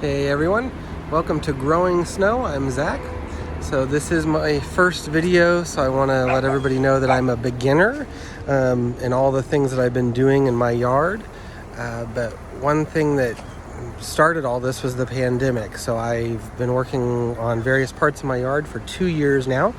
Hey everyone, welcome to Growing Snow. I'm Zach. So this is my first video, so I want to let everybody know that I'm a beginner in all the things that I've been doing in my yard. But one thing that started all this was the pandemic. So I've been working on various parts of my yard for 2 years now.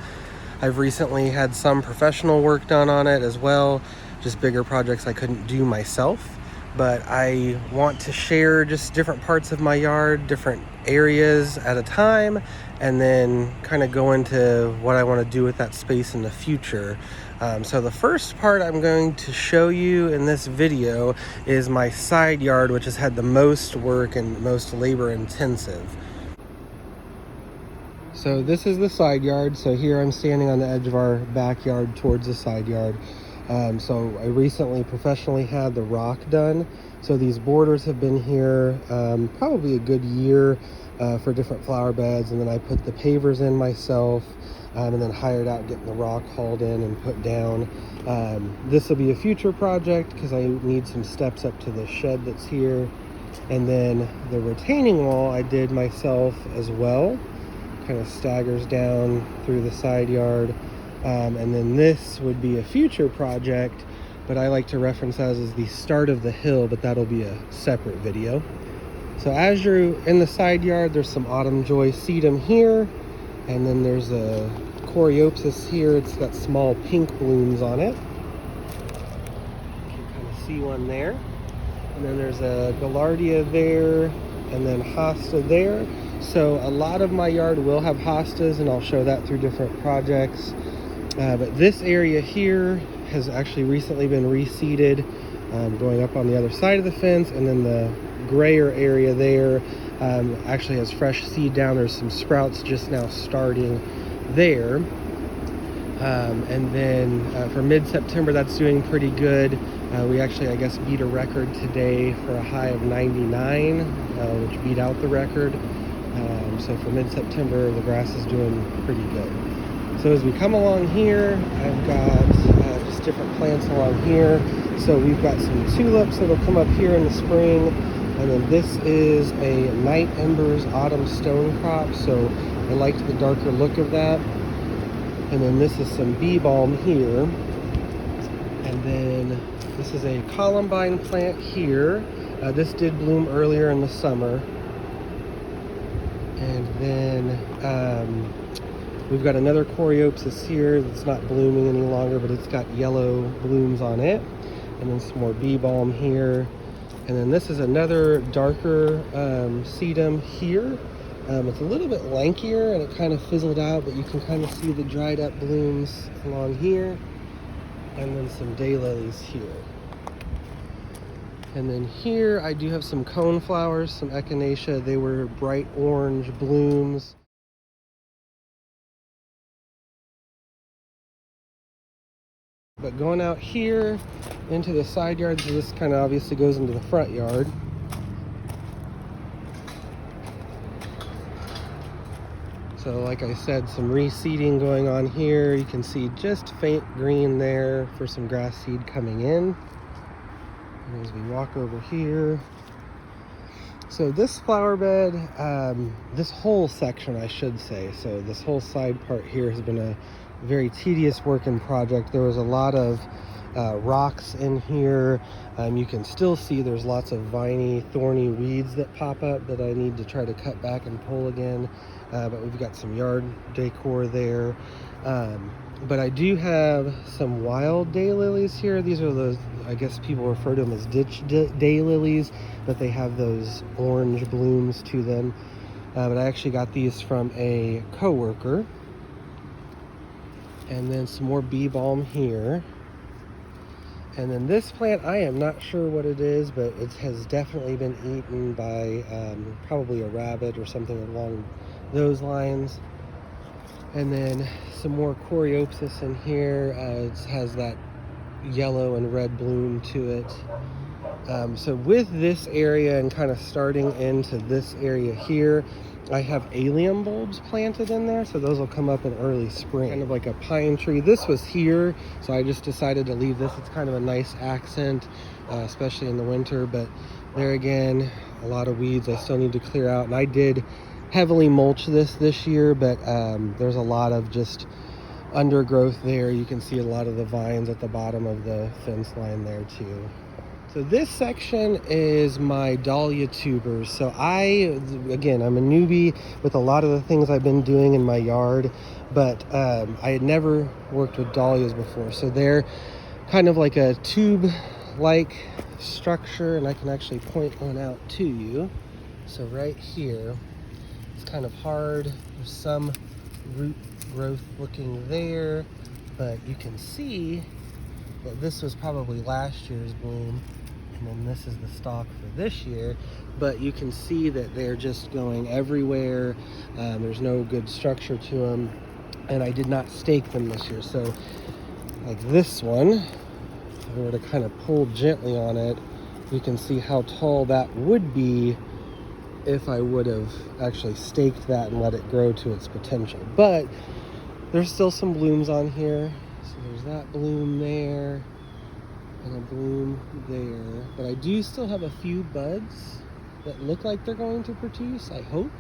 I've recently had some professional work done on it as well, just bigger projects I couldn't do myself. But I want to share just different parts of my yard, different areas at a time, and then kind of go into what I want to do with that space in the future. So the first part I'm going to show you in this video is my side yard, which has had the most work and most labor intensive. So this is the side yard. So here I'm standing on the edge of our backyard towards the side yard. So I recently professionally had the rock done. So these borders have been here probably a good year for different flower beds. And then I put the pavers in myself and then hired out getting the rock hauled in and put down. This will be a future project because I need some steps up to the shed that's here. And then the retaining wall I did myself as well. Kind of staggers down through the side yard. And then this would be a future project, but I like to reference that as the start of the hill, but that'll be a separate video. So as you're in the side yard, there's some autumn joy sedum here, and then there's a coreopsis here. It's got small pink blooms on it. You can kind of see one there. And then there's a gaillardia there, and then hosta there. So a lot of my yard will have hostas, and I'll show that through different projects. But this area here has actually recently been reseeded, going up on the other side of the fence, and then the grayer area there actually has fresh seed down. There's some sprouts just now starting there. And then for mid-September, that's doing pretty good. We actually, I guess, beat a record today for a high of 99, which beat out the record. So for mid-September, the grass is doing pretty good. So as we come along here, I've got just different plants along here. So we've got some tulips that'll come up here in the spring. And then this is a Night Embers autumn stone crop. So I liked the darker look of that. And then this is some bee balm here. And then this is a columbine plant here. This did bloom earlier in the summer. And then we've got another coreopsis here that's not blooming any longer, but it's got yellow blooms on it. And then some more bee balm here. And then this is another darker sedum here. It's a little bit lankier and it kind of fizzled out, but you can kind of see the dried up blooms along here. And then some daylilies here. And then here I do have some cone flowers, some echinacea. They were bright orange blooms. But going out here into the side yards, this kind of obviously goes into the front yard. So like I said, some reseeding going on here. You can see just faint green there for some grass seed coming in. And as we walk over here, so this flower bed, this whole section I should say, so this whole side part here has been a very tedious working project. There was a lot of rocks in here. You can still see there's lots of viney, thorny weeds that pop up that I need to try to cut back and pull again. But we've got some yard decor there. But I do have some wild daylilies here. These are those, I guess people refer to them as ditch daylilies, but they have those orange blooms to them. But I actually got these from a coworker. And then some more bee balm here. And then this plant, I am not sure what it is, but it has definitely been eaten by probably a rabbit or something along those lines. And then some more coreopsis in here. It has that yellow and red bloom to it. So with this area and kind of starting into this area here, I have allium bulbs planted in there, so those will come up in early spring. Kind of like a pine tree. This was here, so I just decided to leave this. It's kind of a nice accent, especially in the winter, but there again, a lot of weeds I still need to clear out. And I did heavily mulch this year, but there's a lot of just undergrowth there. You can see a lot of the vines at the bottom of the fence line there too. So this section is my Dahlia Tubers. So again, I'm a newbie with a lot of the things I've been doing in my yard, but I had never worked with dahlias before. So they're kind of like a tube-like structure, and I can actually point one out to you. So right here, it's kind of hard. There's some root growth looking there, but you can see that this was probably last year's bloom, and then this is the stalk for this year. But you can see that they're just going everywhere. There's no good structure to them, and I did not stake them this year. So like this one, if I were to kind of pull gently on it, you can see how tall that would be if I would have actually staked that and let it grow to its potential. But there's still some blooms on here. So there's that bloom there and a bloom there. But I do still have a few buds that look like they're going to produce, I hope.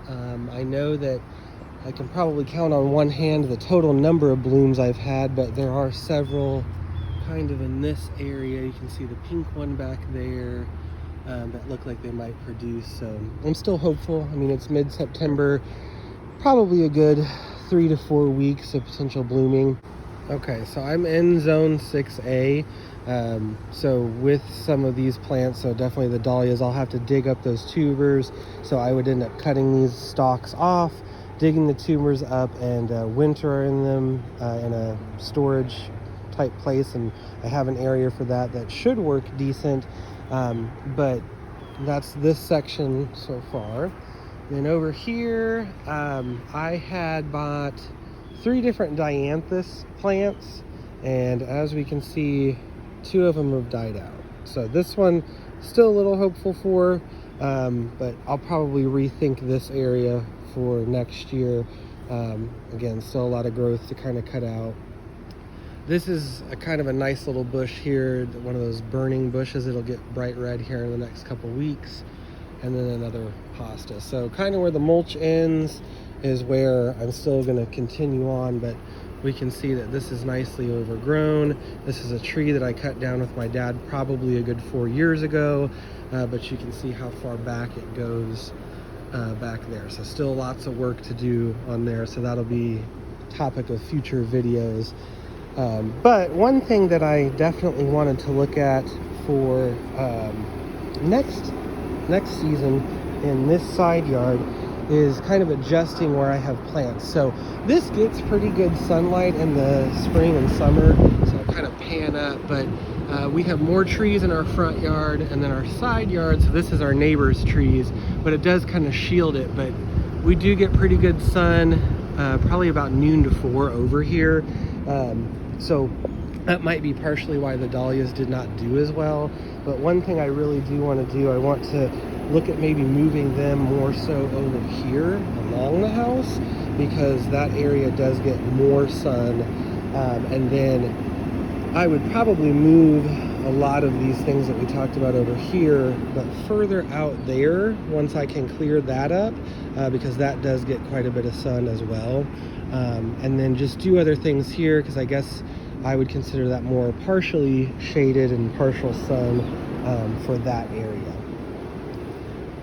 I know that I can probably count on one hand the total number of blooms I've had, but there are several kind of in this area. You can see the pink one back there that look like they might produce. So I'm still hopeful. I mean, it's mid-September, probably a good 3 to 4 weeks of potential blooming. Okay, so I'm in zone 6A. So with some of these plants, so definitely the dahlias, I'll have to dig up those tubers. So I would end up cutting these stalks off, digging the tubers up, and winter in them in a storage type place. And I have an area for that should work decent. But that's this section so far. Then over here, I had bought 3 different Dianthus plants, and as we can see, 2 of them have died out. So this one, still a little hopeful for, but I'll probably rethink this area for next year. Again, still a lot of growth to kind of cut out. This is a kind of a nice little bush here, one of those burning bushes. It'll get bright red here in the next couple weeks. And then another hosta. So kind of where the mulch ends is where I'm still going to continue on, but we can see that this is nicely overgrown. This is a tree that I cut down with my dad probably a good 4 years ago, but you can see how far back it goes back there. So still lots of work to do on there, so that'll be topic of future videos. But one thing that I definitely wanted to look at for next season in this side yard is kind of adjusting where I have plants. So this gets pretty good sunlight in the spring and summer, so I'll kind of pan up, but we have more trees in our front yard, and then our side yard, so this is our neighbor's trees, but it does kind of shield it. But we do get pretty good sun, probably about noon to 4 over here. So that might be partially why the dahlias did not do as well. But one thing I really do want to do, I want to look at maybe moving them more so over here along the house, because that area does get more sun. And then I would probably move a lot of these things that we talked about over here, but further out there once I can clear that up, because that does get quite a bit of sun as well. And then just do other things here, because I guess I would consider that more partially shaded and partial sun for that area.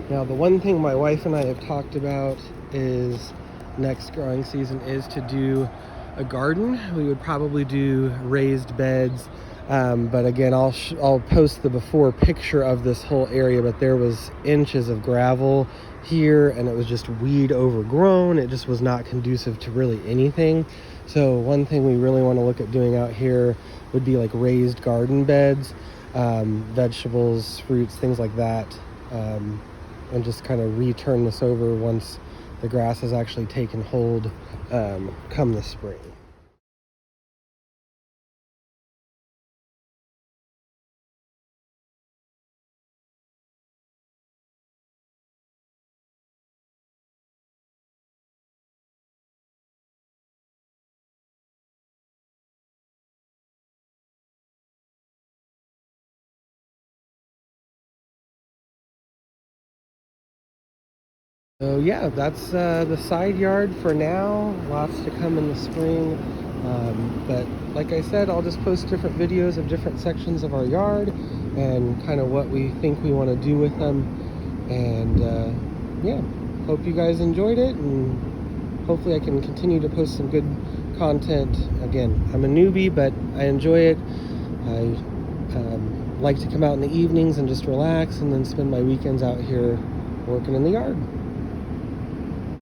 Now, the one thing my wife and I have talked about is next growing season is to do a garden. We would probably do raised beds, but again, I'll post the before picture of this whole area, but there was inches of gravel here, and it was just weed overgrown. It just was not conducive to really anything. So one thing we really want to look at doing out here would be like raised garden beds, vegetables, fruits, things like that, and just kind of return this over once the grass has actually taken hold come the spring. So yeah, that's the side yard for now. Lots to come in the spring. But like I said, I'll just post different videos of different sections of our yard and kind of what we think we want to do with them. And yeah, hope you guys enjoyed it, and hopefully I can continue to post some good content. Again, I'm a newbie, but I enjoy it. I like to come out in the evenings and just relax, and then spend my weekends out here working in the yard.